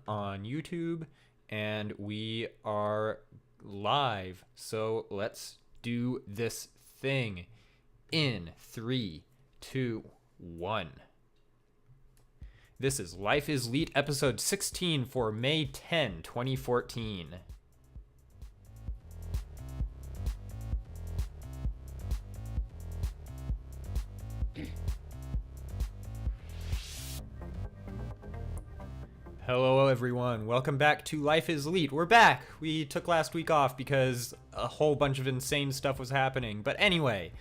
on YouTube, and we are live. So let's do this thing in 3, 2, 1. This is Life is Leet, episode 16 for May 10, 2014. Hello everyone, welcome back to Life is Leet. We're back! We took last week off because a whole bunch of insane stuff was happening. But anyway,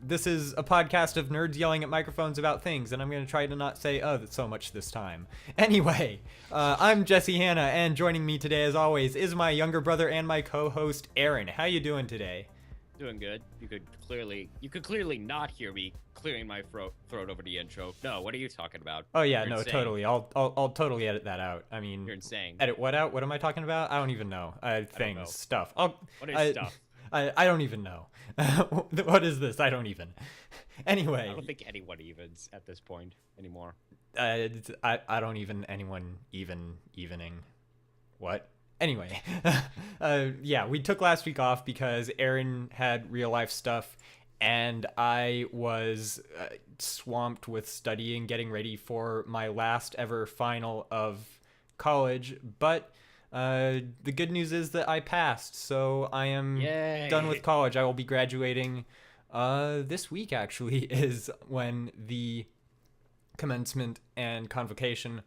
this is a podcast of nerds yelling at microphones about things, and I'm going to try to not say so much this time. Anyway, I'm Jesse Hanna, and joining me today as always is my younger brother and my co-host Aaron. How you doing today? Doing good. You could clearly not hear me clearing my throat over the intro. No, what are you talking about? Oh yeah, You're no, insane. totally. I'll totally edit that out. I mean, You're insane. edit what out? What am I talking about? I don't even know. Things, know. stuff. What is stuff? I don't even know. What is this? I don't even. Anyway. I don't think anyone evens at this point anymore. I don't even anyone evening. What? Anyway, yeah, we took last week off because Aaron had real life stuff, and I was swamped with studying, getting ready for my last ever final of college. But the good news is that I passed, so I am Yay. done with college. I will be graduating this week, actually, is when the commencement and convocation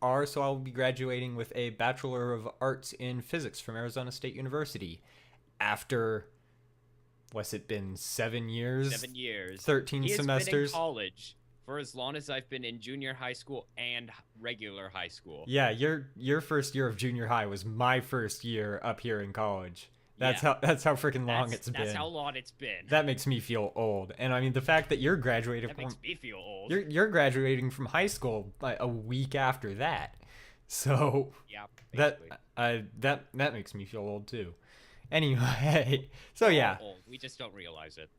are, so I'll be graduating with a Bachelor of Arts in Physics from Arizona State University after, what's it been, 7 years? 7 years. 13 He has semesters. been in college for as long as I've been in junior high school and regular high school. Yeah, your first year of junior high was my first year up here in college. That's Yeah. how freaking long it's been. That's how long it's been. That makes me feel old. And I mean, the fact that you're graduating That from makes me feel old. you're graduating from high school like a week after that. So Yeah, that basically. that makes me feel old too. Anyway, so yeah. Old. We just don't realize it.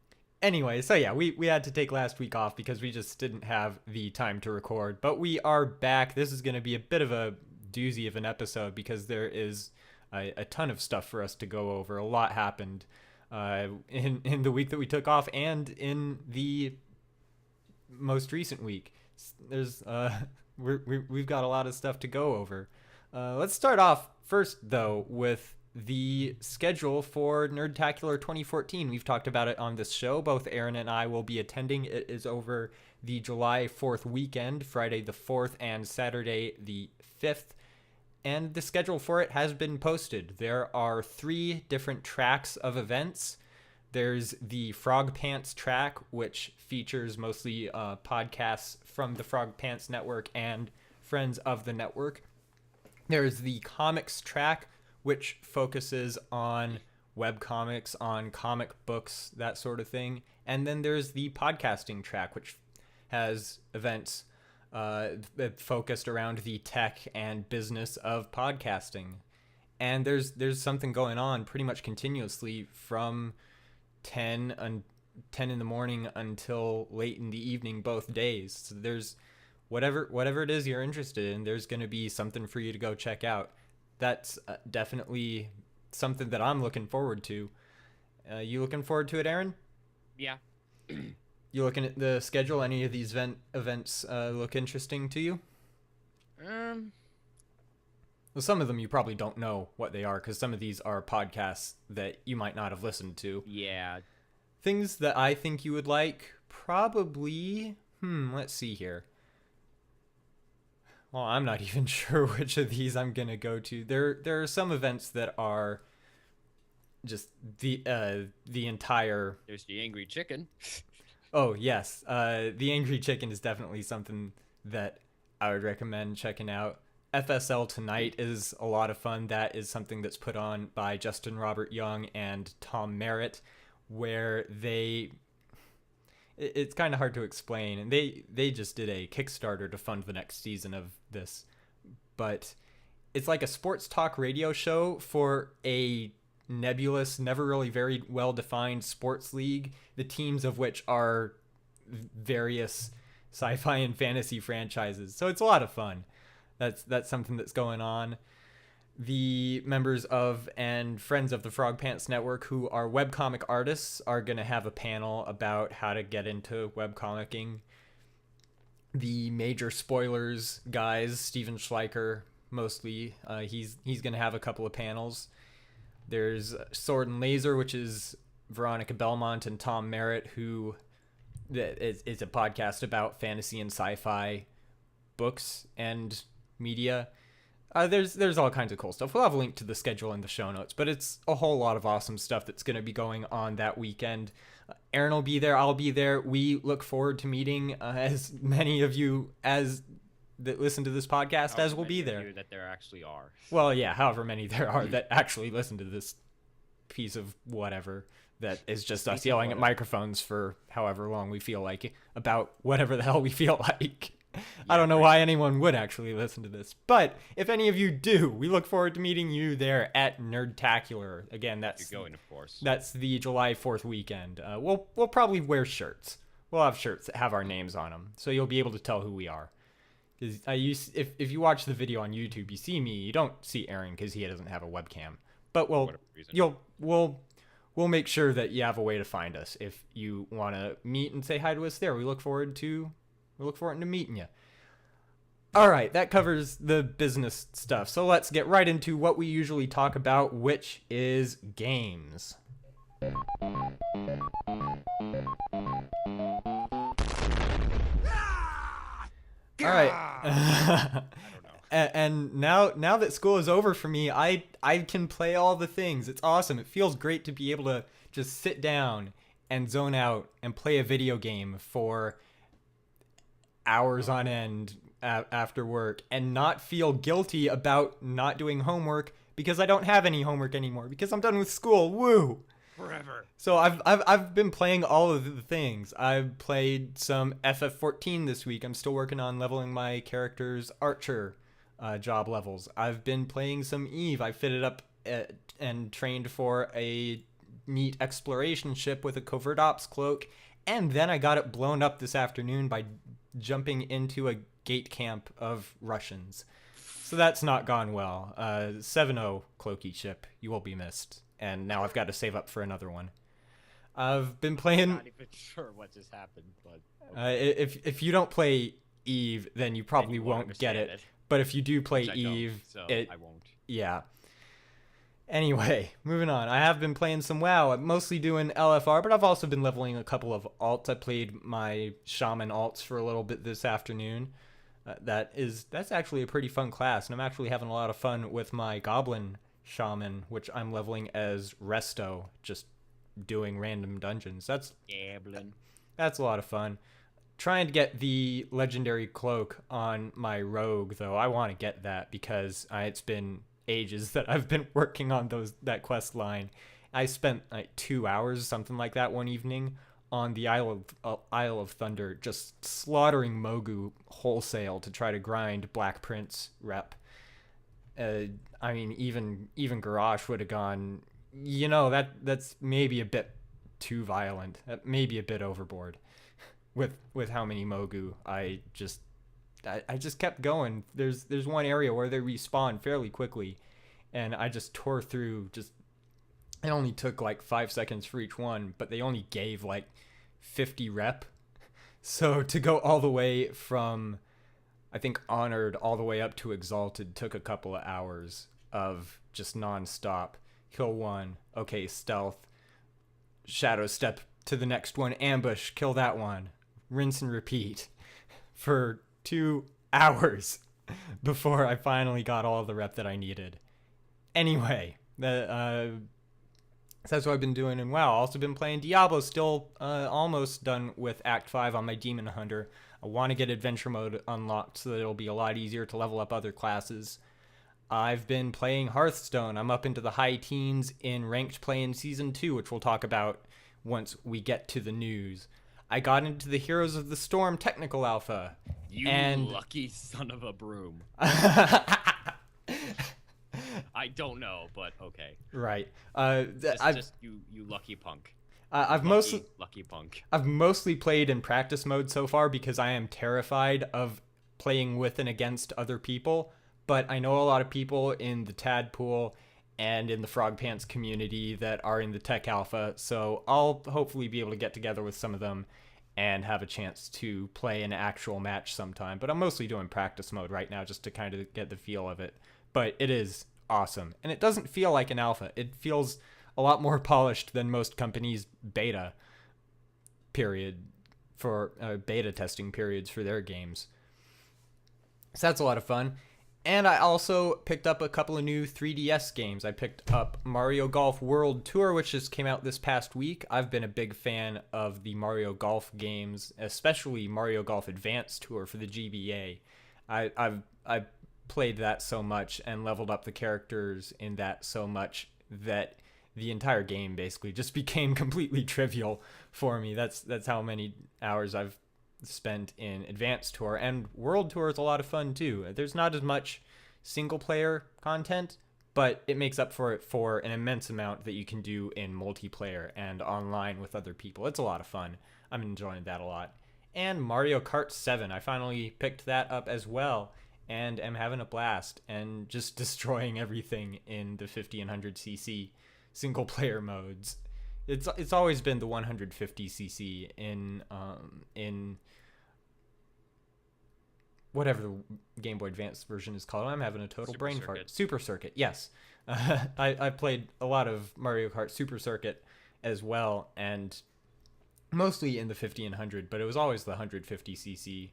Anyway, so yeah, we had to take last week off because we just didn't have the time to record. But we are back. This is going to be a bit of a doozy of an episode because there is a ton of stuff for us to go over. A lot happened in the week that we took off and in the most recent week. There's we've got a lot of stuff to go over. Let's start off first though with the schedule for Nerdtacular 2014. We've talked about it on this show. Both Aaron and I will be attending. It is over the July 4th weekend, Friday the 4th and Saturday the 5th. And the schedule for it has been posted. There are 3 different tracks of events. There's the Frog Pants track, which features mostly podcasts from the Frog Pants Network and friends of the network. There's the Comics track, which focuses on webcomics, on comic books, that sort of thing. And then there's the Podcasting track, which has events focused around the tech and business of podcasting. And there's something going on pretty much continuously from 10 in the morning until late in the evening both days. So there's whatever it is you're interested in, there's going to be something for you to go check out. That's definitely something that I'm looking forward to. You looking forward to it, Aaron? Yeah. You looking at the schedule? Any of these events look interesting to you? Well, some of them you probably don't know what they are because some of these are podcasts that you might not have listened to. Yeah. Things that I think you would like, probably, let's see here. Well, I'm not even sure which of these I'm going to go to. There are some events that are just the entire... There's the Angry Chicken. Oh, yes. The Angry Chicken is definitely something that I would recommend checking out. FSL Tonight is a lot of fun. That is something that's put on by Justin Robert Young and Tom Merritt, where it's kind of hard to explain, and they just did a Kickstarter to fund the next season of this, but it's like a sports talk radio show for a nebulous, never really very well defined sports league, the teams of which are various sci-fi and fantasy franchises. So it's a lot of fun. That's something that's going on. The members of and friends of the Frog Pants Network who are webcomic artists are going to have a panel about how to get into webcomicking. The major spoilers guys, Steven Schleicher mostly, he's going to have a couple of panels. There's Sword and Laser, which is Veronica Belmont and Tom Merritt, who is a podcast about fantasy and sci-fi books and media. There's all kinds of cool stuff. We'll have a link to the schedule in the show notes, but it's a whole lot of awesome stuff that's going to be going on that weekend. Aaron will be there. I'll be there. We look forward to meeting as many of you as that listen to this podcast as will be there. That there actually are. Well, yeah, however many there are that actually listen to this piece of whatever that is just us yelling at microphones for however long we feel like about whatever the hell we feel like. I don't know why anyone would actually listen to this, but if any of you do, we look forward to meeting you there at Nerdtacular. Again, You're going, of course. That's the July 4th weekend. We'll probably wear shirts. We'll have shirts that have our names on them, so you'll be able to tell who we are. Because if you watch the video on YouTube, you see me. You don't see Aaron because he doesn't have a webcam. But we'll make sure that you have a way to find us if you want to meet and say hi to us there. We look forward to meeting you. All right, that covers the business stuff. So let's get right into what we usually talk about, which is games. All right. And now that school is over for me, I can play all the things. It's awesome. It feels great to be able to just sit down and zone out and play a video game for hours on end after work and not feel guilty about not doing homework because I don't have any homework anymore because I'm done with school. Woo! Forever. So I've been playing all of the things. I've played some FF14 this week. I'm still working on leveling my character's archer job levels. I've been playing some Eve. I fitted up and trained for a neat exploration ship with a covert ops cloak, and then I got it blown up this afternoon by jumping into a gate camp of Russians. So that's not gone well. 7-0 cloaky ship. You will be missed. And now I've got to save up for another one. I've been playing... I'm not even sure what just happened, but... Okay. If you don't play Eve, then you probably won't get it. But if you do play Eve, I won't. Yeah. Anyway, moving on. I have been playing some WoW. I'm mostly doing LFR, but I've also been leveling a couple of alts. I played my Shaman alts for a little bit this afternoon. That's actually a pretty fun class, and I'm actually having a lot of fun with my Goblin Shaman, which I'm leveling as Resto, just doing random dungeons. That's a lot of fun. Trying to get the legendary cloak on my rogue, though. I want to get that because it's been ages that I've been working on that quest line. I spent like 2 hours, something like that, one evening on the Isle of Thunder, just slaughtering Mogu wholesale to try to grind Black Prince rep. I mean, even Garrosh would have gone, that's maybe a bit too violent, maybe a bit overboard with how many Mogu I just kept going. There's one area where they respawn fairly quickly, and I just tore through. It only took like 5 seconds for each one, but they only gave like 50 rep. So to go all the way from, I think, Honored all the way up to Exalted took a couple of hours of just non-stop. Kill one, okay, stealth, shadow step to the next one, ambush, kill that one, rinse and repeat for 2 hours before I finally got all the rep that I needed. Anyway, that's what I've been doing in WoW. Also been playing Diablo, still almost done with Act 5 on my Demon Hunter. I want to get Adventure Mode unlocked so that it'll be a lot easier to level up other classes. I've been playing Hearthstone. I'm up into the high teens in ranked play in Season 2, which we'll talk about once we get to the news. I got into the Heroes of the Storm Technical Alpha. You lucky son of a broom. I don't know, but okay. Right. Just you lucky punk. Lucky punk. I've mostly played in practice mode so far because I am terrified of playing with and against other people, but I know a lot of people in the Tadpool and in the Frog Pants community that are in the Tech Alpha, so I'll hopefully be able to get together with some of them and have a chance to play an actual match sometime. But I'm mostly doing practice mode right now just to kind of get the feel of it. But it is awesome. And it doesn't feel like an alpha. It feels a lot more polished than most companies' beta period for beta testing periods for their games. So that's a lot of fun. And I also picked up a couple of new 3DS games. I picked up Mario Golf World Tour, which just came out this past week. I've been a big fan of the Mario Golf games, especially Mario Golf Advance Tour for the GBA. I've played that so much and leveled up the characters in that so much that the entire game basically just became completely trivial for me. That's how many hours I've spent in Advanced Tour, and World Tour is a lot of fun too. There's not as much single player content, but it makes up for it for an immense amount that you can do in multiplayer and online with other people. It's a lot of fun. I'm enjoying that a lot. And Mario Kart 7, I finally picked that up as well and am having a blast and just destroying everything in the 50 and 100cc single player modes. It's always been the 150cc in whatever the Game Boy Advance version is called. I'm having a total Super brain Circuit. fart. Super Circuit, yes. I played a lot of Mario Kart Super Circuit as well, and mostly in the 50 and 100, but it was always the 150cc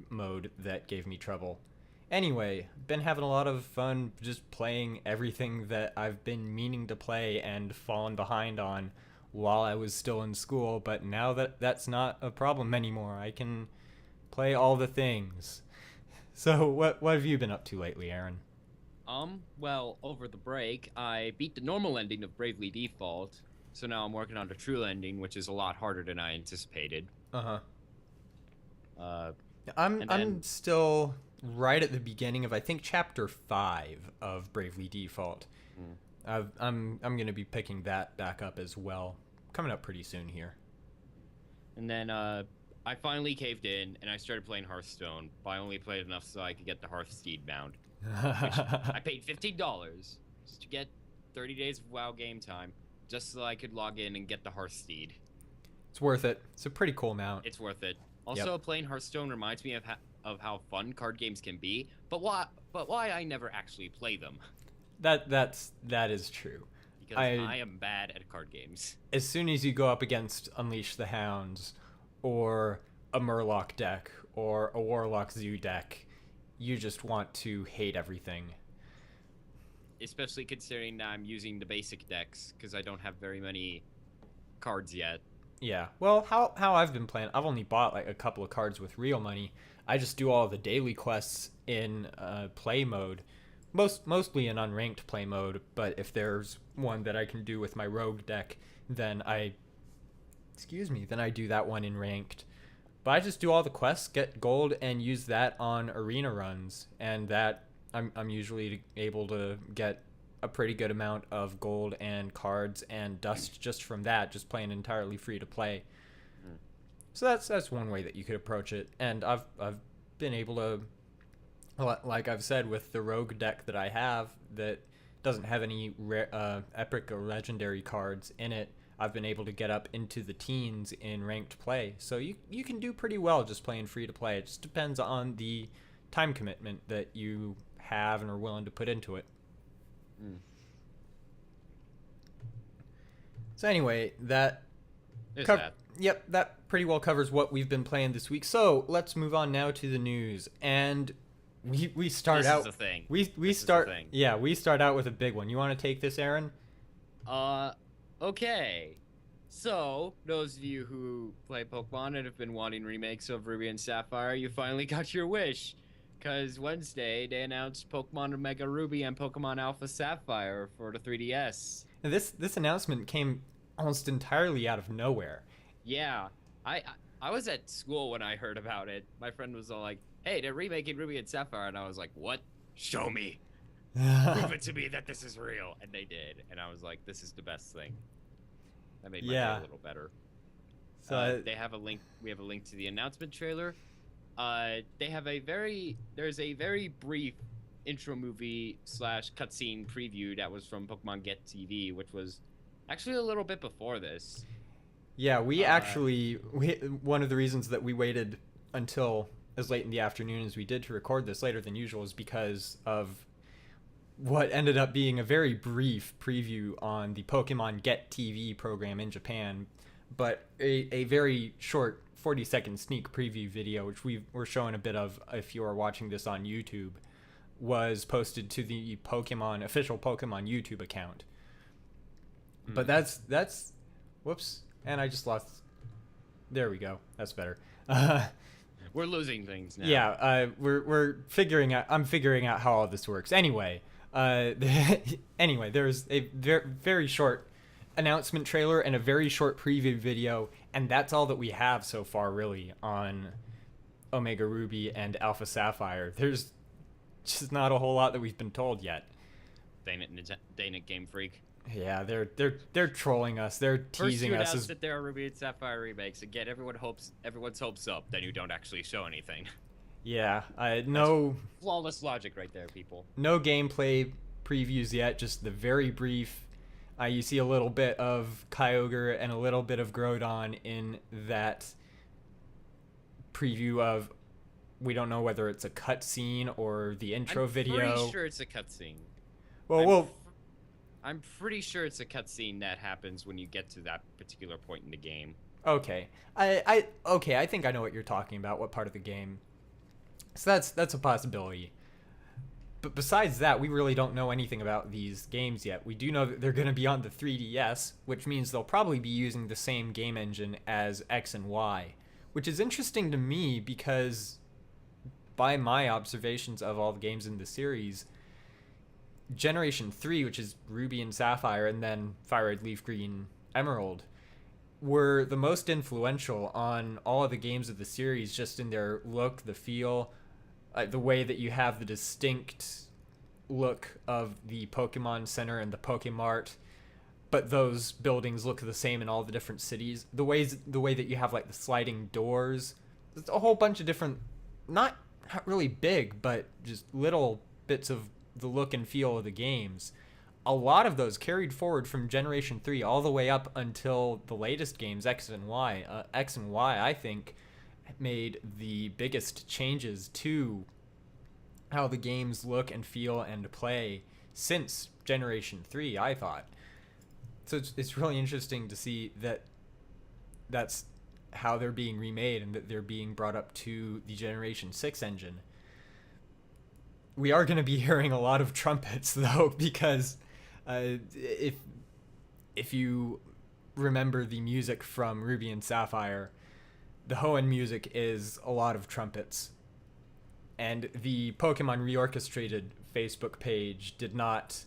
mode that gave me trouble. Anyway, been having a lot of fun just playing everything that I've been meaning to play and fallen behind on while I was still in school, but now that that's not a problem anymore, I can play all the things. So what have you been up to lately, Aaron? Well, over the break, I beat the normal ending of Bravely Default, so now I'm working on the true ending, which is a lot harder than I anticipated. Uh-huh. Uh, I'm and then I'm still right at the beginning of I think chapter 5 of Bravely Default. I'm gonna be picking that back up as well, coming up pretty soon here. and then I finally caved in and I started playing Hearthstone, but I only played enough so I could get the Hearthsteed bound. Which I paid $15 just to get 30 days of WoW game time, just so I could log in and get the Hearthsteed. It's worth it. It's a pretty cool mount. It's worth it. Also, playing Hearthstone reminds me of how fun card games can be, but why I never actually play them. That is true. Because I am bad at card games. As soon as you go up against Unleash the Hounds, or a Murloc deck, or a Warlock Zoo deck, you just want to hate everything. Especially considering that I'm using the basic decks, because I don't have very many cards yet. Yeah. Well, how I've been playing, I've only bought like a couple of cards with real money. I just do all the daily quests in play mode. Mostly in unranked play mode, but if there's one that I can do with my rogue deck, then I do that one in ranked. But I just do all the quests, get gold, and use that on arena runs, and that I'm usually able to get a pretty good amount of gold and cards and dust just from that, just playing entirely free to play. So that's one way that you could approach it, and I've been able to, like I've said, with the rogue deck that I have that doesn't have any epic or legendary cards in it, I've been able to get up into the teens in ranked play. So you can do pretty well just playing free to play. It just depends on the time commitment that you have and are willing to put into it. So anyway, that pretty well covers what we've been playing this week. So let's move on now to the news. And we start out. This is the thing. We start out with a big one. You want to take this, Aaron? Okay. So, those of you who play Pokemon and have been wanting remakes of Ruby and Sapphire, you finally got your wish. Because Wednesday, they announced Pokemon Omega Ruby and Pokemon Alpha Sapphire for the 3DS. And this announcement came almost entirely out of nowhere. Yeah. I was at school when I heard about it. My friend was all like, hey, they're remaking Ruby and Sapphire. And I was like, what? Show me. Prove it to me that this is real. And they did. And I was like, this is the best thing. That made my day a little better. So they have a link. We have a link to the announcement trailer. they have there's a very brief intro movie slash cutscene preview that was from Pokemon Get TV, which was actually a little bit before this. Yeah, Uh, one of the reasons that we waited until as late in the afternoon as we did to record this later than usual is because of what ended up being a very brief preview on the Pokemon Get TV program in Japan, but a very short 40-second sneak preview video, which we were showing a bit of if you are watching this on YouTube, was posted to the Pokemon official Pokemon YouTube account. But that's whoops, and I just lost. There we go. That's better. we're losing things now. Yeah, we're figuring out. I'm figuring out how all this works. Anyway, anyway, there's a very short announcement trailer and a very short preview video, and that's all that we have so far, really, on Omega Ruby and Alpha Sapphire. There's just not a whole lot that we've been told yet. Dang it, Game Freak. Yeah, they're trolling us. They're teasing us. First, that there are Ruby and Sapphire remakes, and get everyone's hopes up. Then you don't actually show anything. Yeah, no Flawless logic right there, people. no gameplay previews yet. Just the very brief. You see a little bit of Kyogre and a little bit of Groudon in that preview of. We don't know whether it's a cutscene or the intro video. I'm pretty sure it's a cutscene. Well, I'm pretty sure it's a cutscene that happens when you get to that particular point in the game. okay. I think I know what you're talking about. What part of the game? So that's a possibility. But besides that, we really don't know anything about these games yet. We do know that they're going to be on the 3DS, which means they'll probably be using the same game engine as X and Y, which is interesting to me because by my observations of all the games in the series, Generation 3, which is Ruby and Sapphire, and then Fire Red, Leaf Green, Emerald, were the most influential on all of the games of the series, just in their look, the feel, the way that you have the distinct look of the Pokemon Center and the Pokemart, but those buildings look the same in all the different cities. The way that you have like the sliding doors, there's a whole bunch of different, not really big, but just little bits of the look and feel of the games. A lot of those carried forward from Generation 3 all the way up until the latest games, X and Y. X and Y, I think, made the biggest changes to how the games look and feel and play since Generation 3, I thought. So it's really interesting to see that that's how they're being remade and that they're being brought up to the Generation 6 engine. We are going to be hearing a lot of trumpets, though, because if you remember the music from Ruby and Sapphire, the Hoenn music is a lot of trumpets. And the Pokemon Reorchestrated Facebook page did not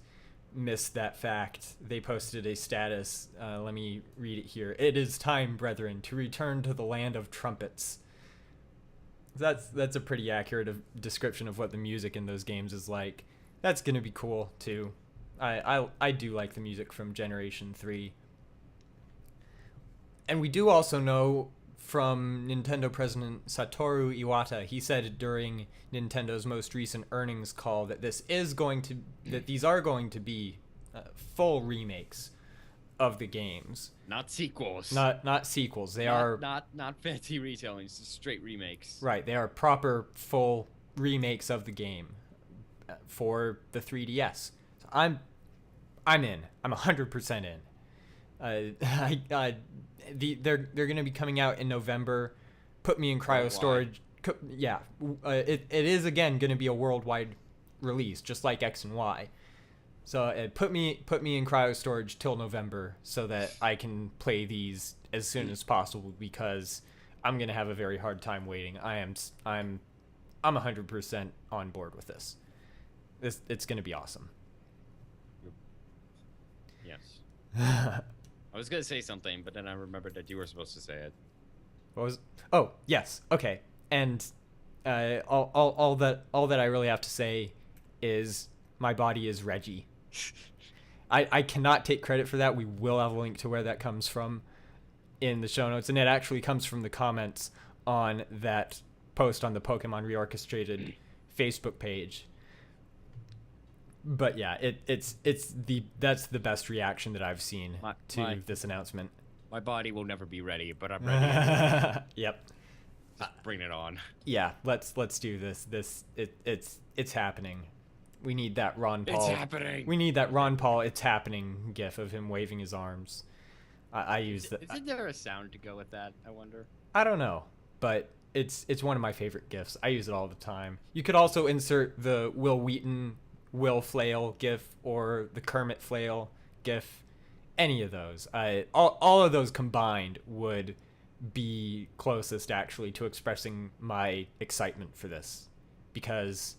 miss that fact. They posted a status. Let me read it here. "It is time, brethren, to return to the land of trumpets." That's a pretty accurate description of what the music in those games is like. That's gonna be cool too. I do like the music from Generation 3. And we do also know from Nintendo President Satoru Iwata, he said during Nintendo's most recent earnings call that these are going to be full remakes of the games, not sequels. Not sequels. They are not fancy retelling, just straight remakes. Right, they are proper full remakes of the game for the 3DS. So I'm in. I'm 100% in. They're going to be coming out in November. Put me in cryo storage. Yeah, it is again going to be a worldwide release, just like X and Y. So put me in cryo storage till November so that I can play these as soon as possible, because I'm going to have a very hard time waiting. I'm 100% on board with this. It's going to be awesome. Yes. I was gonna say something, but then I remembered that you were supposed to say it. What was? Oh, yes. Okay. And all that I really have to say is my body is Reggie. I cannot take credit for that. We will have a link to where that comes from in the show notes, and it actually comes from the comments on that post on the Pokemon Reorchestrated Facebook page. But yeah, that's the best reaction that I've seen to this announcement. My body will never be ready, but I'm ready anyway. Yep. Just bring it on. Yeah, let's do this. It's happening. We need that Ron Paul. It's happening. We need that Ron Paul "It's happening" gif of him waving his arms. I use that. Isn't there a sound to go with that? I wonder. I don't know, but it's one of my favorite gifs. I use it all the time. You could also insert the Will Wheaton Will Flail gif or the Kermit Flail gif. Any of those. All of those combined would be closest actually to expressing my excitement for this, because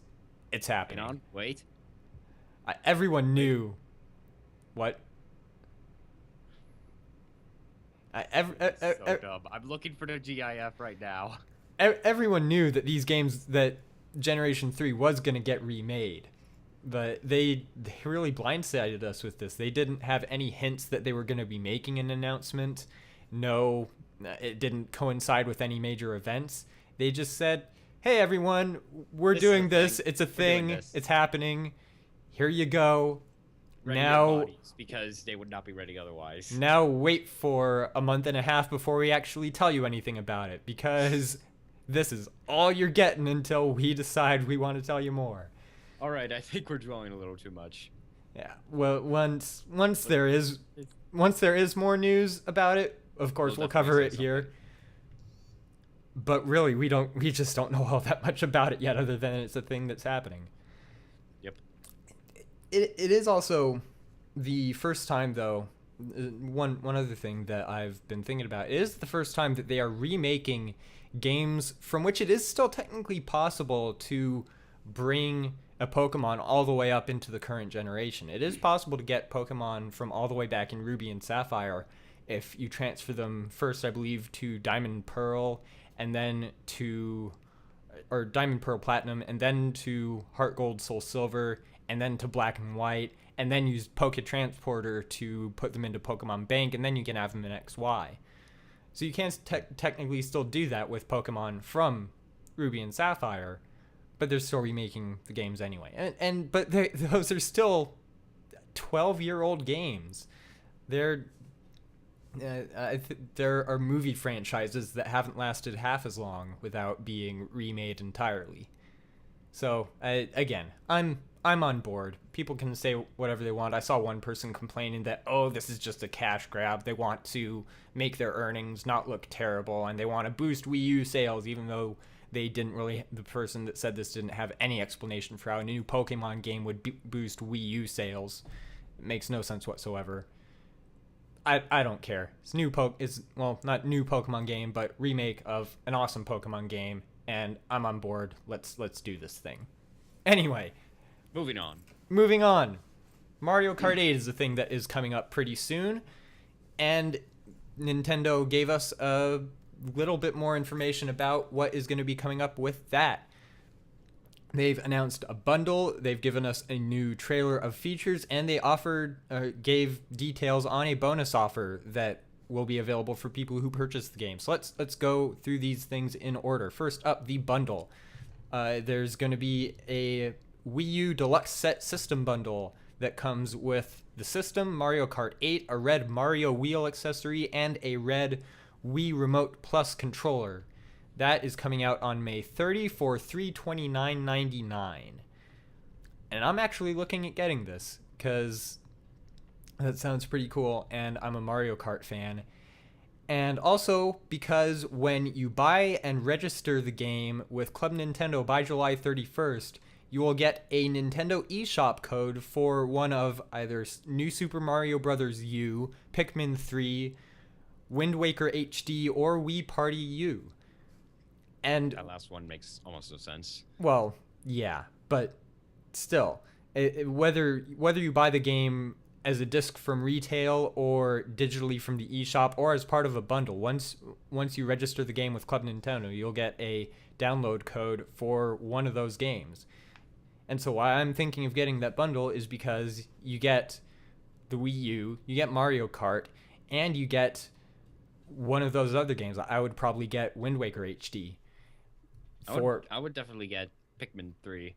it's happening. Hang on, wait. Everyone knew what. So dumb. I'm looking for the GIF right now. Everyone knew that these games, that Generation 3 was going to get remade, but they really blindsided us with this. They didn't have any hints that they were going to be making an announcement. No, it didn't coincide with any major events. They just said, hey everyone, we're doing this. It's a thing. It's happening. Here you go. Ready now, bodies, because they would not be ready otherwise. Now wait for a month and a half before we actually tell you anything about it, because this is all you're getting until we decide we want to tell you more. All right, I think we're drawing a little too much. Yeah. Well, once there is more news about it, of course we'll cover it here. But really, we just don't know all that much about it yet, other than it's a thing that's happening. Yep. It is also the first time, though. One other thing that I've been thinking about, it is the first time that they are remaking games from which it is still technically possible to bring a Pokemon all the way up into the current generation. It is possible to get Pokemon from all the way back in Ruby and Sapphire if you transfer them first, I believe, to Diamond Pearl, and then or Diamond Pearl Platinum, and then to Heart Gold Soul Silver, and then to Black and White, and then use Poke Transporter to put them into Pokemon Bank, and then you can have them in XY. So you can technically still do that with Pokemon from Ruby and Sapphire, but they're still remaking the games anyway. But those are still 12-year-old games. There are movie franchises that haven't lasted half as long without being remade entirely. So again, I'm on board. People can say whatever they want. I saw one person complaining that, oh, this is just a cash grab. They want to make their earnings not look terrible, and they want to boost Wii U sales, even though they didn't really. The person that said this didn't have any explanation for how a new Pokemon game would boost Wii U sales. It makes no sense whatsoever. I don't care. It's not new Pokemon game, but remake of an awesome Pokemon game, and I'm on board. Let's do this thing. Anyway, moving on. Mario Kart 8 is a thing that is coming up pretty soon, and Nintendo gave us a little bit more information about what is going to be coming up with that. They've announced a bundle, they've given us a new trailer of features, and they gave details on a bonus offer that will be available for people who purchase the game. So let's go through these things in order. First up, the bundle. There's going to be a Wii U Deluxe Set System bundle that comes with the system, Mario Kart 8, a red Mario wheel accessory, and a red Wii Remote Plus controller. That is coming out on May 30 for $329.99. And I'm actually looking at getting this because that sounds pretty cool, and I'm a Mario Kart fan. And also because when you buy and register the game with Club Nintendo by July 31st, you will get a Nintendo eShop code for one of either New Super Mario Bros. U, Pikmin 3, Wind Waker HD, or Wii Party U. And that last one makes almost no sense. Well, yeah, but still, whether you buy the game as a disc from retail or digitally from the eShop or as part of a bundle, once you register the game with Club Nintendo, you'll get a download code for one of those games. And so why I'm thinking of getting that bundle is because you get the Wii U, you get Mario Kart, and you get one of those other games. I would probably get Wind Waker HD. for I would definitely get Pikmin 3.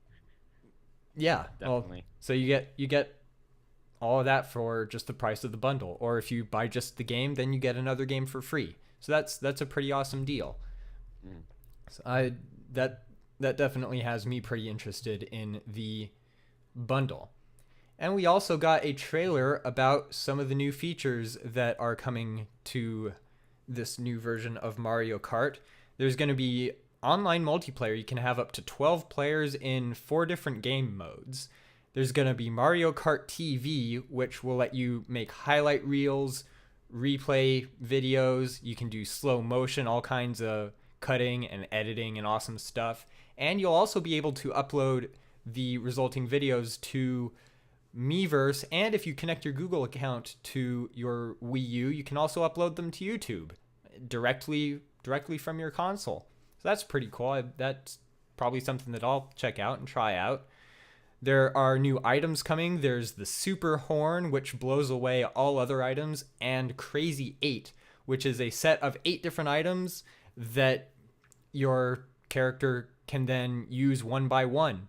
yeah. Well, Definitely. so you get all of that for just the price of the bundle, or if you buy just the game, then you get another game for free. So that's a pretty awesome deal. Mm. So that that definitely has me pretty interested in the bundle. And we also got a trailer about some of the new features that are coming to this new version of Mario Kart. There's going to be online multiplayer. You can have up to 12 players in 4 different game modes. There's going to be Mario Kart TV, which will let you make highlight reels, replay videos. You can do slow motion, all kinds of cutting and editing and awesome stuff. And you'll also be able to upload the resulting videos to Miiverse, and if you connect your Google account to your Wii U, you can also upload them to YouTube directly from your console. So that's pretty cool. That's probably something that I'll check out and try out. There are new items coming. There's the Super Horn, which blows away all other items, and Crazy 8, which is a set of 8 different items that your character can then use one by one.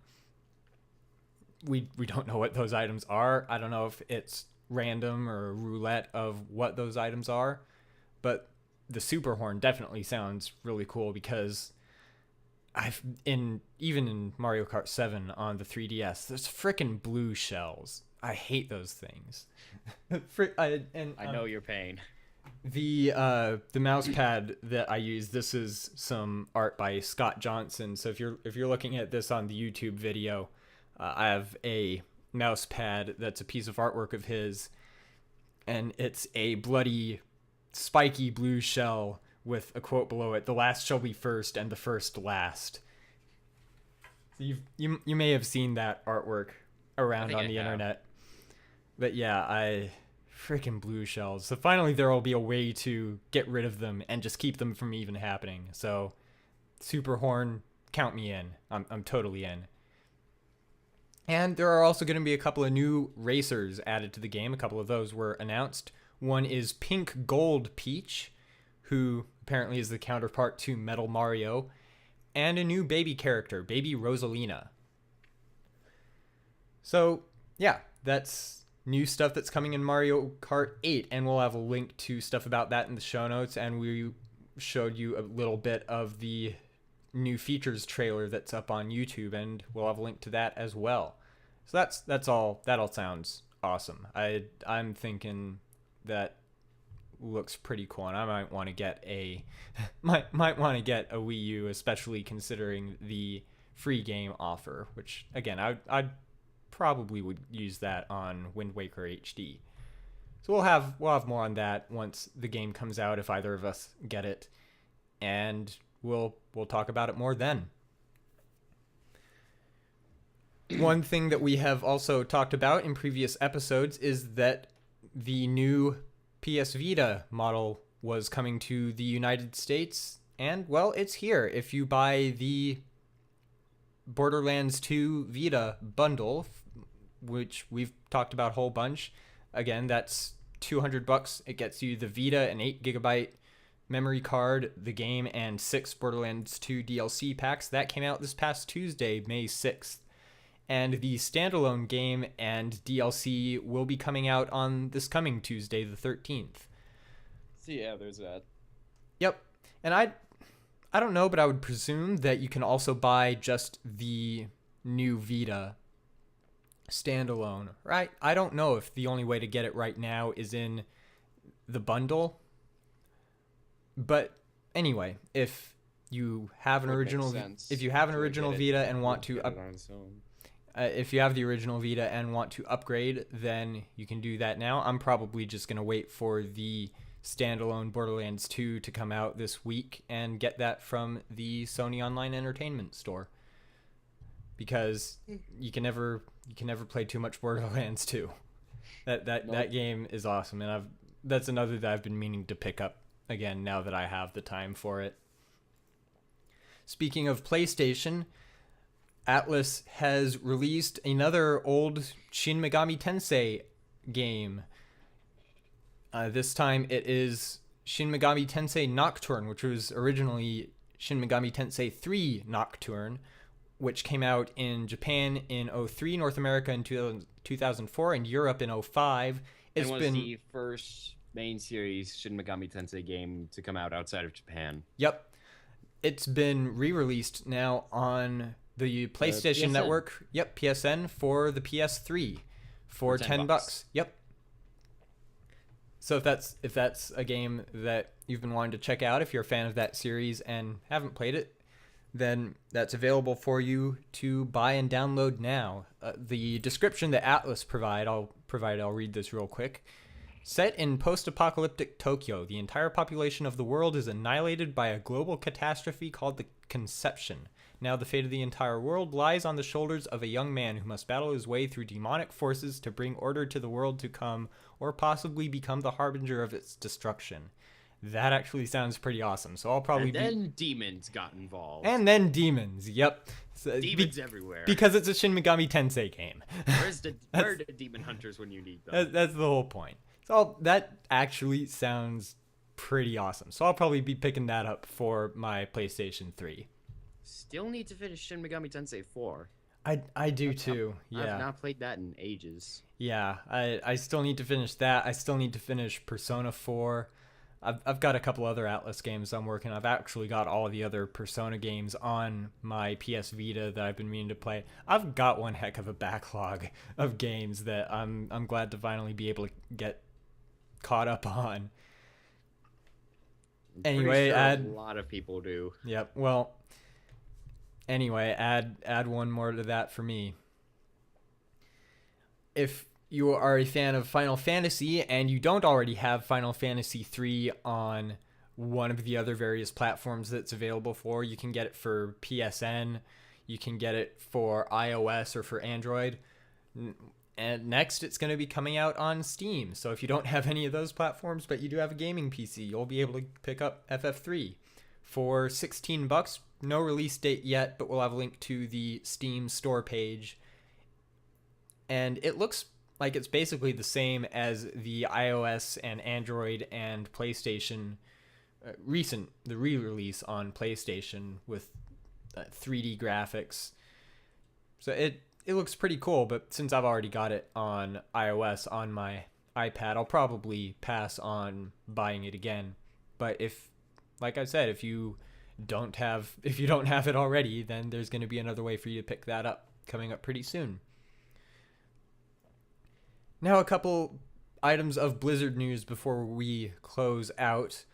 We don't know what those items are. I don't know if it's random or roulette of what those items are, but the Super Horn definitely sounds really cool because even in Mario Kart 7 on the 3DS, there's frickin' blue shells. I hate those things. I know your pain. The mouse pad that I use, this is some art by Scott Johnson. So if you're looking at this on the YouTube video, I have a mouse pad that's a piece of artwork of his, and it's a bloody, spiky blue shell with a quote below it: "The last shall be first, and the first last." So you may have seen that artwork around on the internet, but yeah, I freaking blue shells. So finally, there will be a way to get rid of them and just keep them from even happening. So, Super Horn, count me in. I'm totally in. And there are also going to be a couple of new racers added to the game. A couple of those were announced. One is Pink Gold Peach, who apparently is the counterpart to Metal Mario, and a new baby character, Baby Rosalina. So, yeah, that's new stuff that's coming in Mario Kart 8, and we'll have a link to stuff about that in the show notes, and we showed you a little bit of the new features trailer that's up on YouTube, and we'll have a link to that as well. So that's all. That all sounds awesome. I'm thinking that looks pretty cool, and I might want to get a might want to get a Wii U, especially considering the free game offer. Which again, I'd probably would use that on Wind Waker HD. So we'll have more on that once the game comes out, if either of us get it, and we'll talk about it more then. One thing that we have also talked about in previous episodes is that the new PS Vita model was coming to the United States, and well, it's here. If you buy the Borderlands 2 Vita bundle, which we've talked about a whole bunch, again, that's $200. It gets you the Vita, an 8GB memory card, the game, and 6 Borderlands 2 DLC packs. That came out this past Tuesday, May 6th. And the standalone game and DLC will be coming out on this coming Tuesday, the 13th. So yeah, there's that. Yep. And I don't know, but I would presume that you can also buy just the new Vita standalone, right? I don't know if the only way to get it right now is in the bundle. But anyway, if you have an original Vita and want to if you have the original Vita and want to upgrade, then you can do that now. I'm probably just going to wait for the standalone Borderlands 2 to come out this week and get that from the Sony Online Entertainment Store. Because you can never play too much Borderlands 2. That game is awesome, and that's another that I've been meaning to pick up again now that I have the time for it. Speaking of PlayStation, Atlas has released another old Shin Megami Tensei game. This time it is Shin Megami Tensei Nocturne, which was originally Shin Megami Tensei 3 Nocturne, which came out in Japan in 03, North America in 2004, and Europe in 05. And was the first main series Shin Megami Tensei game to come out outside of Japan. Yep. It's been re-released now on the PlayStation PSN. Network. Yep, PSN for the PS3 for $10. Yep. So if that's a game that you've been wanting to check out, if you're a fan of that series and haven't played it, then that's available for you to buy and download now. The description that Atlas I'll read this real quick. Set in post-apocalyptic Tokyo, the entire population of the world is annihilated by a global catastrophe called the Conception. Now the fate of the entire world lies on the shoulders of a young man who must battle his way through demonic forces to bring order to the world to come, or possibly become the harbinger of its destruction. That actually sounds pretty awesome. So I'll probably Demons got involved. And then demons. Yep. So, demons everywhere. Because it's a Shin Megami Tensei game. Where are the demon hunters when you need them? That's the whole point. So that actually sounds pretty awesome. So I'll probably be picking that up for my PlayStation 3. Still need to finish Shin Megami Tensei 4. I do too. Yeah. I've not played that in ages. Yeah, I still need to finish that. I still need to finish Persona 4. I've got a couple other Atlas games I'm working on. I've actually got all of the other Persona games on my PS Vita that I've been meaning to play. I've got one heck of a backlog of games that I'm glad to finally be able to get caught up on. Anyway, sure a lot of people do. Yep. Well, anyway, add one more to that for me. If you are a fan of Final Fantasy and you don't already have Final Fantasy 3 on one of the other various platforms that's available for, you can get it for PSN, you can get it for iOS or for Android. And next, it's going to be coming out on Steam. So if you don't have any of those platforms, but you do have a gaming PC, you'll be able to pick up FF3 for $16. No release date yet, but we'll have a link to the Steam store page. And it looks like it's basically the same as the iOS and Android and PlayStation the re-release on PlayStation with 3D graphics. So it looks pretty cool, but since I've already got it on iOS on my iPad, I'll probably pass on buying it again. But like I said, if you don't have it already, then there's going to be another way for you to pick that up coming up pretty soon. Now a couple items of Blizzard news before we close out.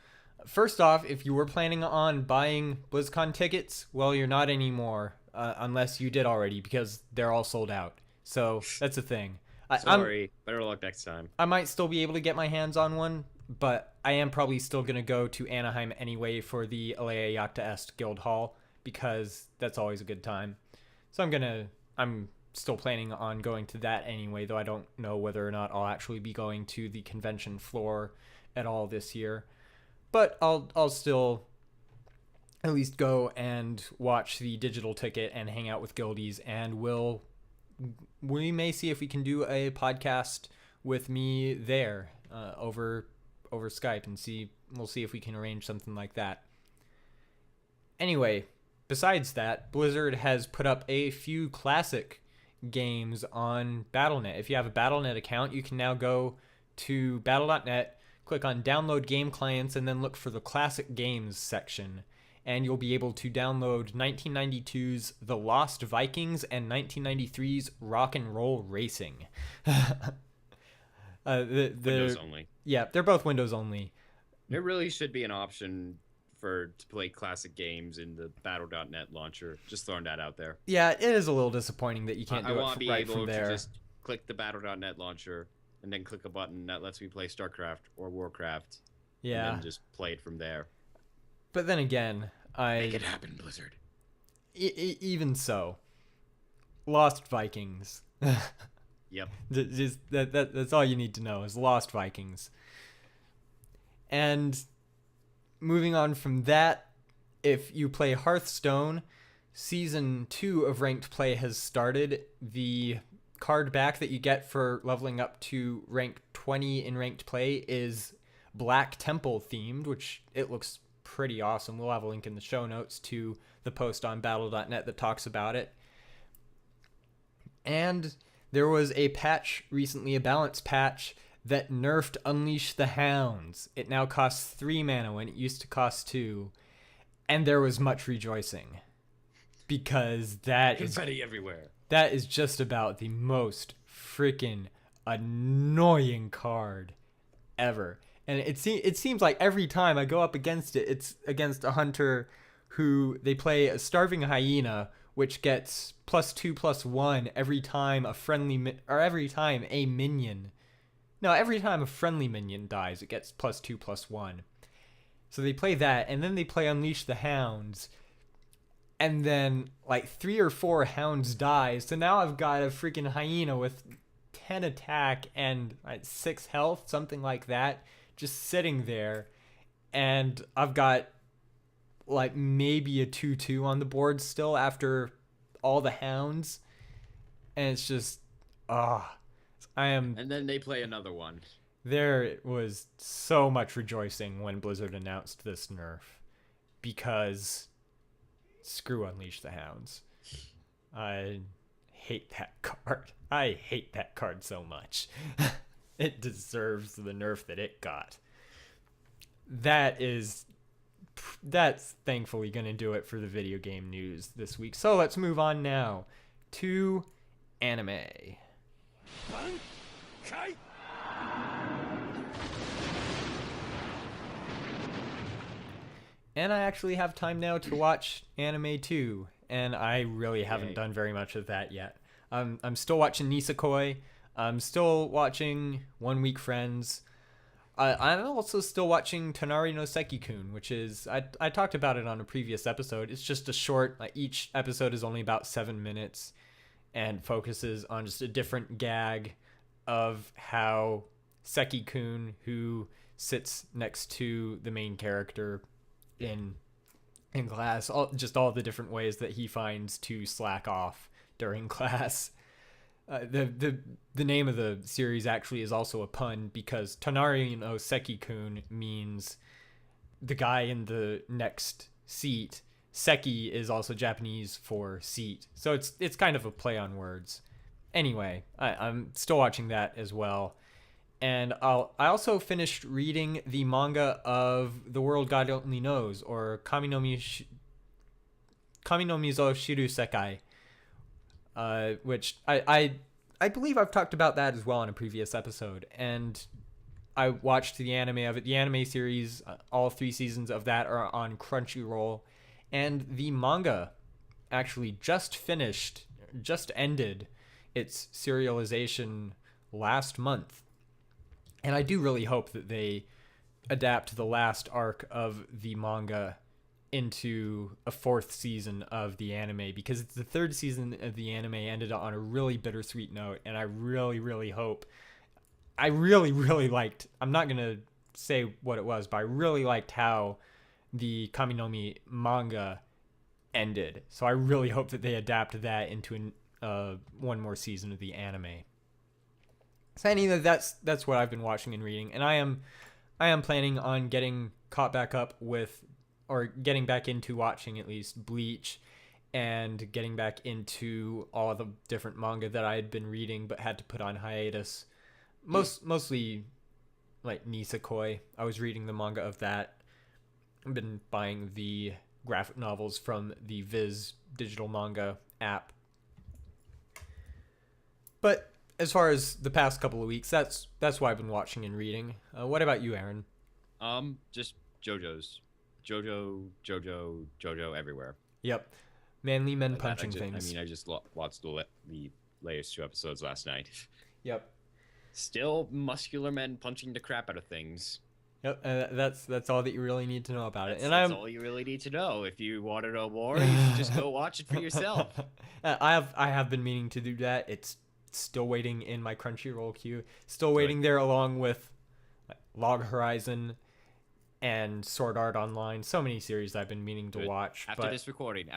First off, if you were planning on buying BlizzCon tickets, well, you're not anymore, unless you did already, because they're all sold out. So that's the thing. Sorry, better luck next time. I might still be able to get my hands on one, but I am probably still going to go to Anaheim anyway for the Alea Iacta Est Guild Hall, because that's always a good time. So I'm still planning on going to that anyway, though I don't know whether or not I'll actually be going to the convention floor at all this year. But I'll still at least go and watch the digital ticket and hang out with guildies, and we may see if we can do a podcast with me there over Skype, and we'll see if we can arrange something like that. Anyway, besides that, Blizzard has put up a few classic games on Battle.net. If you have a Battle.net account, you can now go to battle.net, click on download game clients, and then look for the classic games section, and you'll be able to download 1992's The Lost Vikings and 1993's Rock and Roll Racing. Windows only. Yeah, they're both Windows only. There really should be an option to play classic games in the Battle.net launcher. Just throwing that out there. Yeah, it is a little disappointing that you can't do it right from there. I want to be able to just click the Battle.net launcher and then click a button that lets me play StarCraft or Warcraft. Yeah. And then just play it from there. But then again, Make it happen, Blizzard. Even so, Lost Vikings. Yep. Just that's all you need to know is Lost Vikings. And moving on from that, if you play Hearthstone, Season 2 of Ranked Play has started. The card back that you get for leveling up to rank 20 in Ranked Play is Black Temple themed, which it looks pretty awesome. We'll have a link in the show notes to the post on battle.net that talks about it. And there was a patch recently, a balance patch, that nerfed Unleash the Hounds. It now costs 3 mana when it used to cost 2. And there was much rejoicing. Because Confetti everywhere. That is just about the most freaking annoying card ever. And it seems like every time I go up against it, it's against a hunter who they play a Starving Hyena, which gets +2/+1 every time a friendly every time a minion dies, it gets +2/+1. So they play that, and then they play Unleash the Hounds, and then like 3 or 4 hounds die. So now I've got a freaking hyena with 10 attack and 6 health, something like that, just sitting there, and I've got like maybe a 2/2 on the board still after all the hounds, and it's just And then they play another one. There was so much rejoicing when Blizzard announced this nerf, because screw Unleash the Hounds. I hate that card. I hate that card so much. It deserves the nerf that it got. That's thankfully going to do it for the video game news this week. So let's move on now to anime. And I actually have time now to watch anime too, and I really haven't done very much of that yet. I'm still watching Nisekoi. I'm still watching 1 Week Friends. I'm also still watching Tonari no Seki-kun, which is, I talked about it on a previous episode. It's just a short, each episode is only about 7 minutes and focuses on just a different gag of how Seki-kun, who sits next to the main character in class, all the different ways that he finds to slack off during class. The name of the series actually is also a pun, because Tonari no Seki-kun means the guy in the next seat. Seki is also Japanese for seat, so it's kind of a play on words. Anyway, I'm still watching that as well, and I also finished reading the manga of The World God Only Knows, or Kami no Mizo Shiru Sekai, which I believe I've talked about that as well in a previous episode, and I watched the anime of it. The anime series, all 3 seasons of that are on Crunchyroll, and the manga actually just ended its serialization last month. And I do really hope that they adapt the last arc of the manga into a 4th season of the anime, because it's the 3rd season of the anime ended on a really bittersweet note, and I really, really hope. I really, really liked, I'm not going to say what it was, but I really liked how the Kaminomi manga ended. So I really hope that they adapt that into one more season of the anime. So anyway, that's what I've been watching and reading, and I am planning on getting caught back up with, or getting back into watching at least Bleach, and getting back into all the different manga that I had been reading but had to put on hiatus. Mostly like Nisekoi. I was reading the manga of that. I've been buying the graphic novels from the Viz digital manga app. But as far as the past couple of weeks, that's what I've been watching and reading. What about you, Aaron? Just JoJo's. JoJo everywhere. Yep. Manly men punching things. I just watched the latest 2 episodes last night. Yep. Still muscular men punching the crap out of things. Yep. That's all that you really need to know about it. And that's all you really need to know. If you want to know more, you should just go watch it for yourself. I have been meaning to do that. It's still waiting in my Crunchyroll queue. Still waiting there, along with Log Horizon and Sword Art Online. So many series I've been meaning to watch. After this recording, I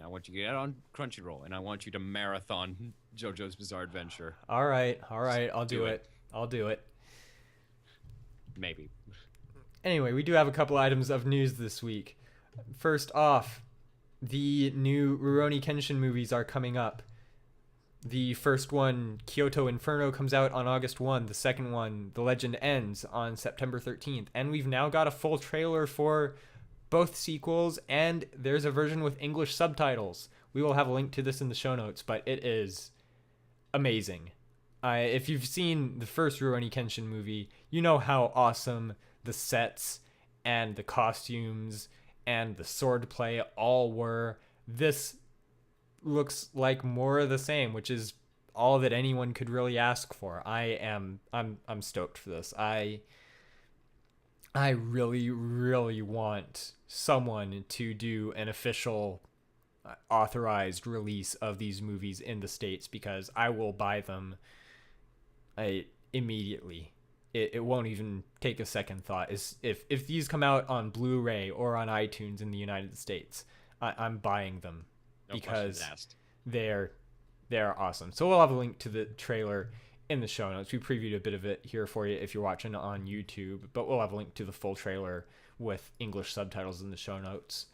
want you to get on Crunchyroll, and I want you to marathon JoJo's Bizarre Adventure. All right. I'll do it. I'll do it. Maybe. Anyway, we do have a couple items of news this week. First off, the new Rurouni Kenshin movies are coming up. The first one, Kyoto Inferno, comes out on August 1. The second one, The Legend Ends, on September 13th. And we've now got a full trailer for both sequels, and there's a version with English subtitles. We will have a link to this in the show notes, but it is amazing. If you've seen the first Rurouni Kenshin movie, you know how awesome the sets and the costumes and the swordplay all were. This looks like more of the same, which is all that anyone could really ask for. I'm stoked for this. I really, really want someone to do an official authorized release of these movies in the States, because I will buy them immediately. It won't even take a second thought. If these come out on Blu-ray or on iTunes in the United States, I'm buying them, No because questions asked. they're awesome. So we'll have a link to the trailer in the show notes. We previewed a bit of it here for you if you're watching on YouTube, but we'll have a link to the full trailer with English subtitles in the show notes.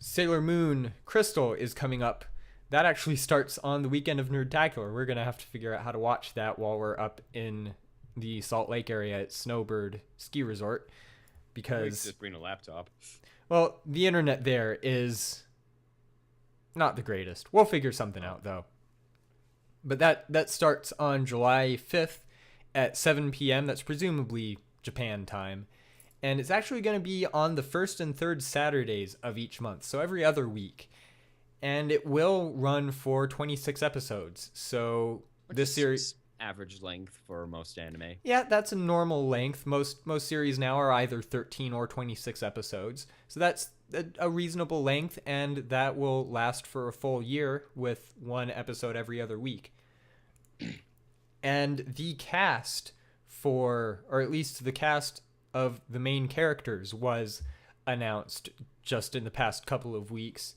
Sailor Moon Crystal is coming up. That actually starts on the weekend of Nerdtacular. We're going to have to figure out how to watch that while we're up in the Salt Lake area at Snowbird Ski Resort, because Just bring a laptop. well, the internet there is not the greatest. We'll figure something out, though. But that starts on July 5th at 7 p.m. That's presumably Japan time. And it's actually going to be on the first and third Saturdays of each month, so every other week. And it will run for 26 episodes. So this series, average length for most anime. yeah, that's a normal length. Most series now are either 13 or 26 episodes. So that's a reasonable length, and that will last for a full year with one episode every other week. And the cast or at least the cast of the main characters, was announced just in the past couple of weeks.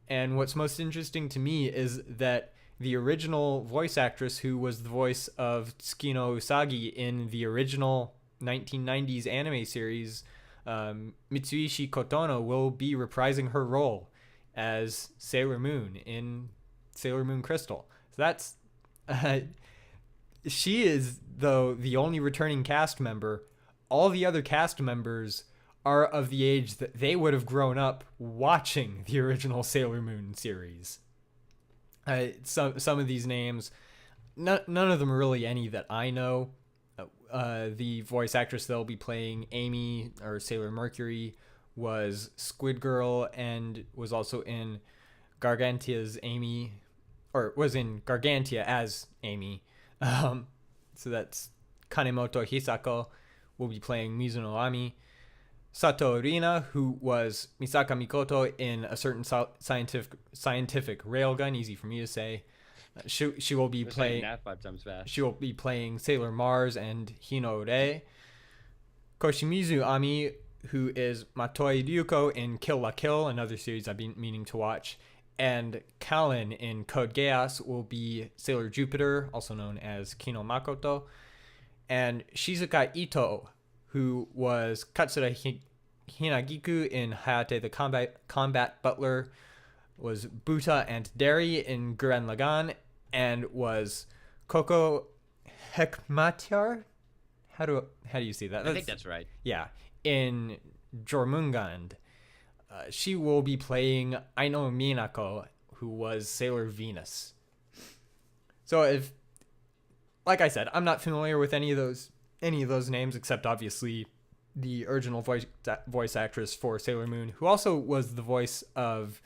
And what's most interesting to me is that the original voice actress who was the voice of Tsukino Usagi in the original 1990s anime series, Mitsuishi Kotono, will be reprising her role as Sailor Moon in Sailor Moon Crystal. So that's she is, though, the only returning cast member. All the other cast members are of the age that they would have grown up watching the original Sailor Moon series. Some of these names, none of them are really any that I know. The voice actress they'll be playing, Amy, or Sailor Mercury, was Squid Girl and was also in Gargantia's Amy, or was in Gargantia as Amy. So that's Kanemoto Hisako, will be playing Mizuno Ami. Sato Rina, who was Misaka Mikoto in a certain scientific railgun, easy for me to say. She will be playing that 5 times fast. She will be playing Sailor Mars and Hino Rei. Koshimizu Ami, who is Matoi Ryuko in Kill La Kill, another series I've been meaning to watch, and Kalin in Code Geass will be Sailor Jupiter, also known as Kino Makoto, and Shizuka Ito, who was Katsura Hinagiku in Hayate the Combat Butler, was Buta and Derry in Gurren Lagann, and was Koko Hekmatyar? How do you see that? I think that's right. Yeah, in Jormungand. She will be playing Aino Minako, who was Sailor Venus. So like I said, I'm not familiar with any of those names, except obviously the original voice actress for Sailor Moon, who also was the voice of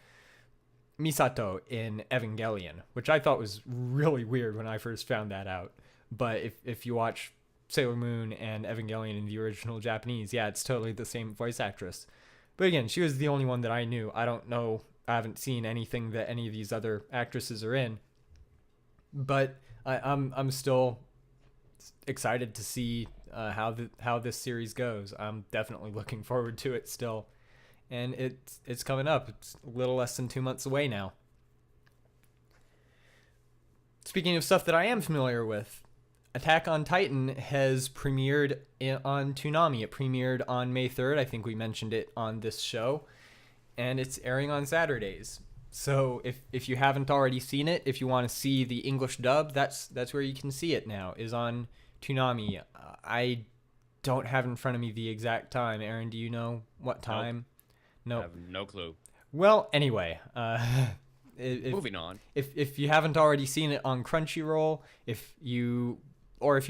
Misato in Evangelion, which I thought was really weird when I first found that out. But if you watch Sailor Moon and Evangelion in the original Japanese, yeah, it's totally the same voice actress. But again, she was the only one that I knew. I don't know. I haven't seen anything that any of these other actresses are in. But I'm still excited to see how this series goes. I'm definitely looking forward to it still, and it's coming up. It's a little less than 2 months away now. Speaking of stuff that I am familiar with, Attack on Titan has premiered on Toonami. It premiered on May 3rd. I think we mentioned it on this show. And it's airing on Saturdays. So if you haven't already seen it, if you want to see the English dub, that's where you can see it now, is on Toonami. I don't have in front of me the exact time. Aaron, do you know what time? Nope. I have no clue. Well, anyway, moving on. If you haven't already seen it on Crunchyroll, if you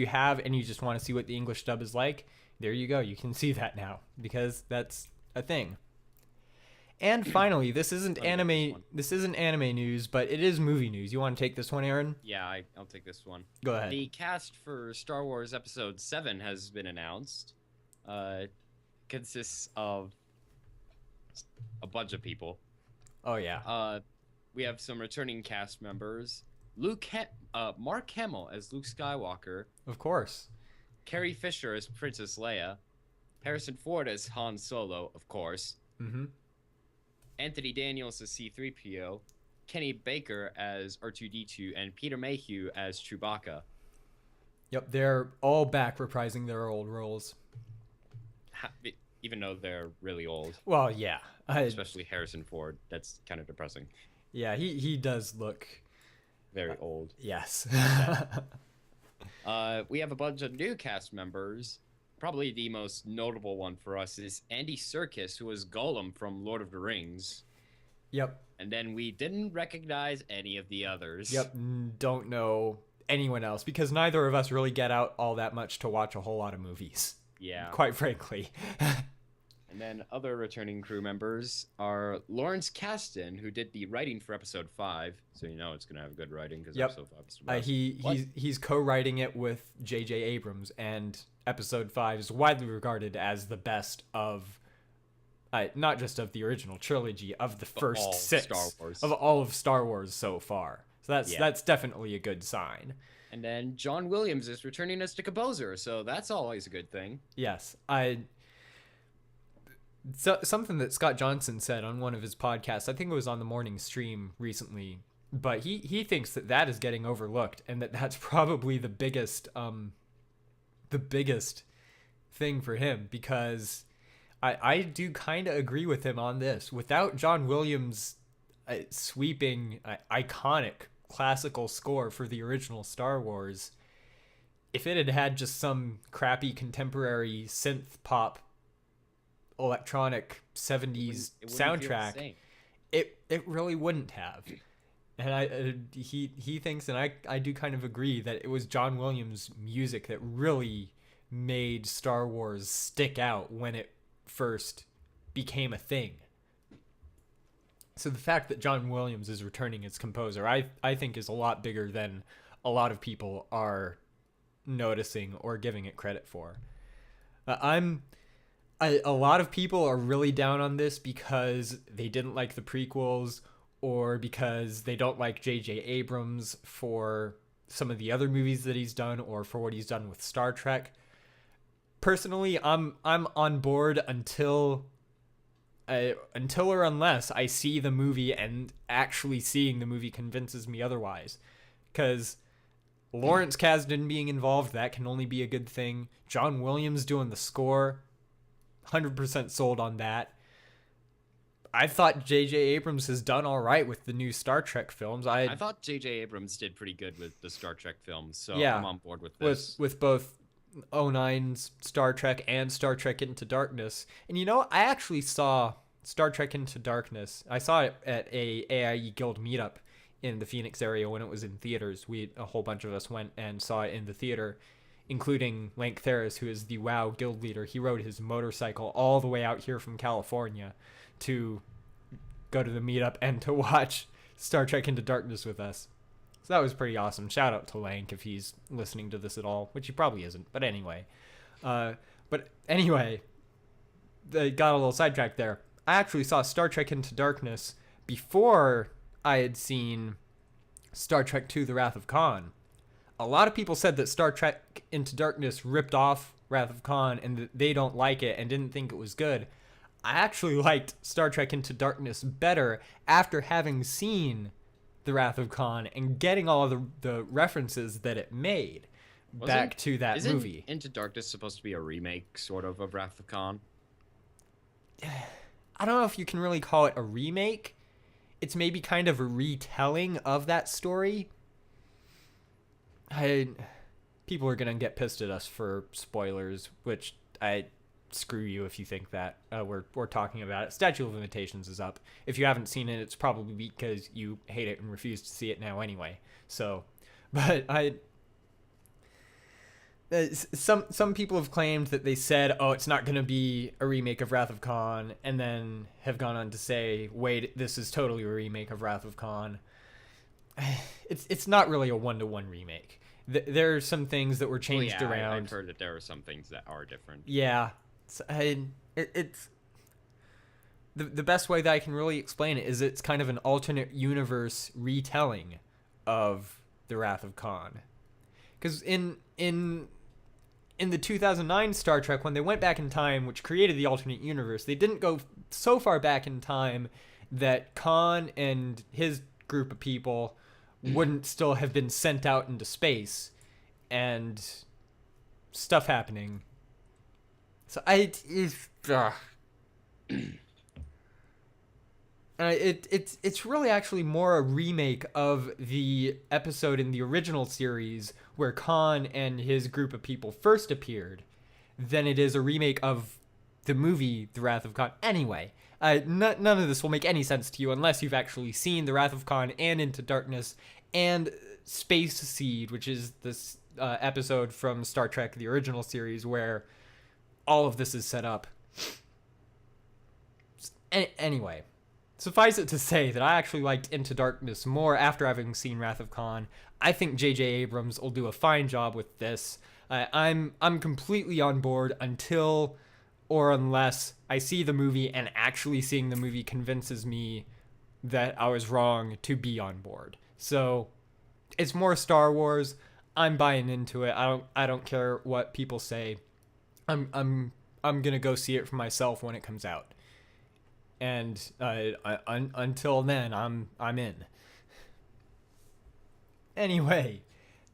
have and you just want to see what the English dub is like, there you go. You can see that now because that's a thing. And finally, this isn't anime. This isn't anime news, but it is movie news. You want to take this one, Aaron? Yeah, I'll take this one. Go ahead. The cast for Star Wars Episode 7 has been announced. Consists of a bunch of people. Oh yeah. We have some returning cast members. Mark Hamill as Luke Skywalker. Of course. Carrie Fisher as Princess Leia. Harrison Ford as Han Solo, of course. Mm-hmm. Anthony Daniels as C-3PO. Kenny Baker as R2-D2, and Peter Mayhew as Chewbacca. Yep, they're all back reprising their old roles. Even though they're really old. Well, yeah. Especially Harrison Ford. That's kind of depressing. Yeah, he does look... very old. Yes. We have a bunch of new cast members. Probably the most notable one for us is Andy Serkis, who was Gollum from Lord of the Rings. Yep. And then we didn't recognize any of the others. Yep, don't know anyone else, because neither of us really get out all that much to watch a whole lot of movies. Yeah. Quite frankly. And then other returning crew members are Lawrence Kasdan, who did the writing for Episode 5. So you know it's going to have good writing, because Episode 5 is the best. He's co-writing it with J.J. Abrams, and Episode 5 is widely regarded as the best of... not just of the original trilogy, of the first 6 Star Wars. of all of Star Wars so far. So that's definitely a good sign. And then John Williams is returning as the composer, so that's always a good thing. Yes, something that Scott Johnson said on one of his podcasts, I think it was on the morning stream recently, but he thinks that is getting overlooked, and that's probably the biggest thing for him, because I do kind of agree with him on this. Without John Williams' sweeping, iconic classical score for the original Star Wars, if it had had just some crappy contemporary synth pop electronic 70s soundtrack, it really wouldn't have. And he thinks, and I do kind of agree, that it was John Williams' music that really made Star Wars stick out when it first became a thing. So the fact that John Williams is returning as composer, I think is a lot bigger than a lot of people are noticing or giving it credit for. A lot of people are really down on this because they didn't like the prequels, or because they don't like J.J. Abrams for some of the other movies that he's done, or for what he's done with Star Trek. Personally, I'm on board until or unless I see the movie, and actually seeing the movie convinces me otherwise. Because Lawrence Kasdan being involved, that can only be a good thing. John Williams doing the score, 100% sold on that. I thought J.J. Abrams has done all right with the new Star Trek films. I thought J.J. Abrams did pretty good with the Star Trek films, so yeah, I'm on board with this. With both 09's Star Trek and Star Trek Into Darkness. And you know, I actually saw Star Trek Into Darkness. I saw it at a AIE Guild meetup in the Phoenix area when it was in theaters. A whole bunch of us went and saw it in the theater, including Lank Theris, who is the WoW guild leader. He rode his motorcycle all the way out here from California to go to the meetup and to watch Star Trek Into Darkness with us. So that was pretty awesome. Shout out to Lank if he's listening to this at all, which he probably isn't. But anyway, they got a little sidetracked there. I actually saw Star Trek Into Darkness before I had seen Star Trek II: The Wrath of Khan. A lot of people said that Star Trek Into Darkness ripped off Wrath of Khan and that they don't like it and didn't think it was good. I actually liked Star Trek Into Darkness better after having seen The Wrath of Khan and getting all of the references that it made. back to that isn't movie. Into Darkness supposed to be a remake, sort of Wrath of Khan? I don't know if you can really call it a remake. It's maybe kind of a retelling of that story. People are gonna get pissed at us for spoilers, which screw you if you think that. We're talking about it. Statute of Limitations is up. If you haven't seen it, it's probably because you hate it and refuse to see it now anyway. So, but some people have claimed that they said, oh, it's not going to be a remake of Wrath of Khan, and then have gone on to say, wait, this is totally a remake of Wrath of Khan. It's not really a one-to-one remake. There are some things that were changed around. I've heard that there are some things that are different. Yeah. It's the best way that I can really explain it is it's kind of an alternate universe retelling of the Wrath of Khan. Because in the 2009 Star Trek, when they went back in time, which created the alternate universe, they didn't go so far back in time that Khan and his group of people wouldn't still have been sent out into space and stuff happening. So it's really actually more a remake of the episode in the original series where Khan and his group of people first appeared than it is a remake of the movie The Wrath of Khan. Anyway, none of this will make any sense to you unless you've actually seen The Wrath of Khan and Into Darkness and Space Seed, which is this episode from Star Trek, the original series, where all of this is set up. Anyway, suffice it to say that I actually liked Into Darkness more after having seen Wrath of Khan. I think J.J. Abrams will do a fine job with this. I'm completely on board until or unless I see the movie and actually seeing the movie convinces me that I was wrong to be on board. So it's more Star Wars. I'm buying into it. I don't care what people say. I'm gonna go see it for myself when it comes out. And until then, I'm in. Anyway,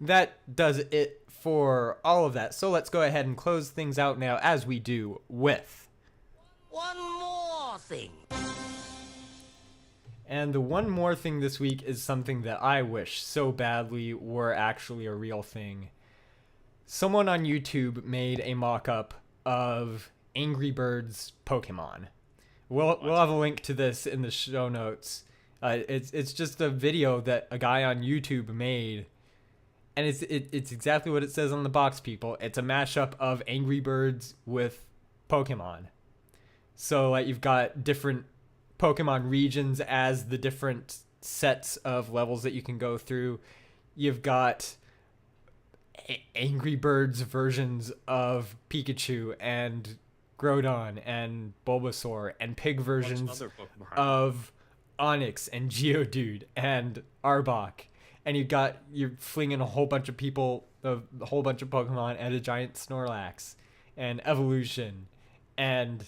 that does it for all of that. So let's go ahead and close things out now, as we do with one more thing. And the one more thing this week is something that I wish so badly were actually a real thing. Someone on YouTube made a mock-up of Angry Birds Pokémon. We'll have a link to this in the show notes. It's just a video that a guy on YouTube made, and it's exactly what it says on the box, people. It's a mashup of Angry Birds with Pokemon. So like you've got different Pokemon regions as the different sets of levels that you can go through. You've got Angry Birds versions of Pikachu and Groudon and Bulbasaur, and pig versions of Onix and Geodude and Arbok. And you're flinging a whole bunch of Pokemon at a giant Snorlax and Evolution. And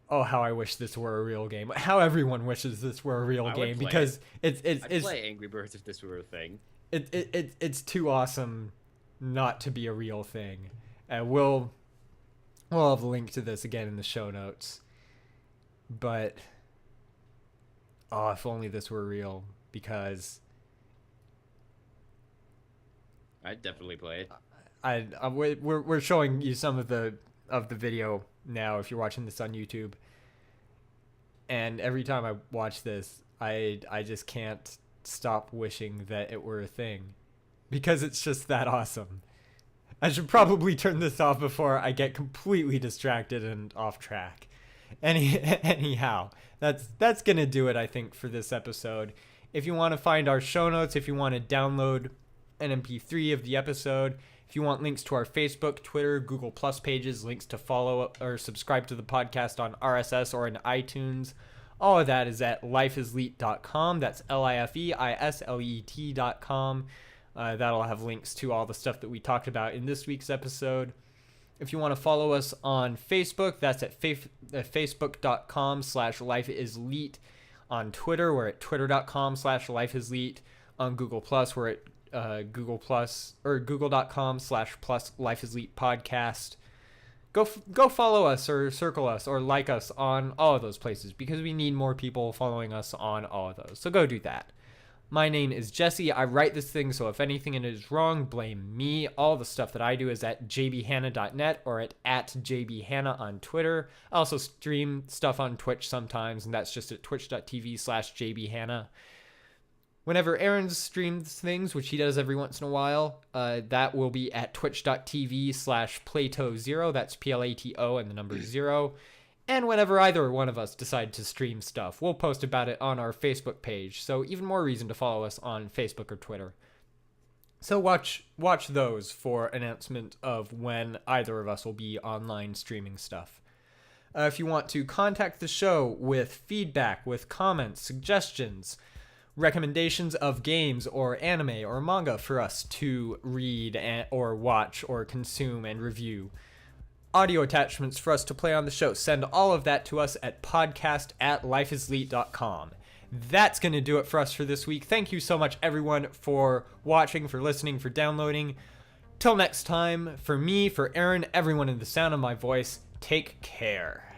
oh, how I wish this were a real game. How everyone wishes this were a real game, because it's I'd play Angry Birds if this were a thing. It's too awesome not to be a real thing. And we'll have a link to this again in the show notes. But oh, if only this were real, because I'd definitely play it. We're showing you some of the video now if you're watching this on YouTube. And every time I watch this, I just can't stop wishing that it were a thing, because it's just that awesome. I should probably turn this off before I get completely distracted and off track. Anyhow, that's gonna do it, I think, for this episode. If you want to find our show notes, if you want to download an MP3 of the episode, if you want links to our Facebook, Twitter, Google Plus pages, links to follow or subscribe to the podcast on RSS or in iTunes, all of that is at lifeisleet.com. That's lifeislet.com. That'll have links to all the stuff that we talked about in this week's episode. If you want to follow us on Facebook, that's at facebook.com/lifeisleet. On Twitter, we're at twitter.com/lifeisleet. On Google Plus, we're at Google Plus or google.com/plus Life is Leet podcast. Go follow us or circle us or like us on all of those places because we need more people following us on all of those. So go do that. My name is Jesse. I write this thing, so if anything in it is wrong, blame me. All the stuff that I do is at jbhanna.net or at @jbhanna on Twitter. I also stream stuff on Twitch sometimes, and that's just at twitch.tv/jbhanna. Whenever Aaron streams things, which he does every once in a while, that will be at twitch.tv/Plato0. That's PLATO and the number 0. And whenever either one of us decide to stream stuff, we'll post about it on our Facebook page. So even more reason to follow us on Facebook or Twitter. So watch those for announcement of when either of us will be online streaming stuff. If you want to contact the show with feedback, with comments, suggestions, recommendations of games or anime or manga for us to read or watch or consume and review, audio attachments for us to play on the show, send all of that to us at podcast@lifeisleet.com. That's going to do it for us for this week. Thank you so much, everyone, for watching, for listening, for downloading. Till next time, for me, for Aaron, everyone in the sound of my voice, take care.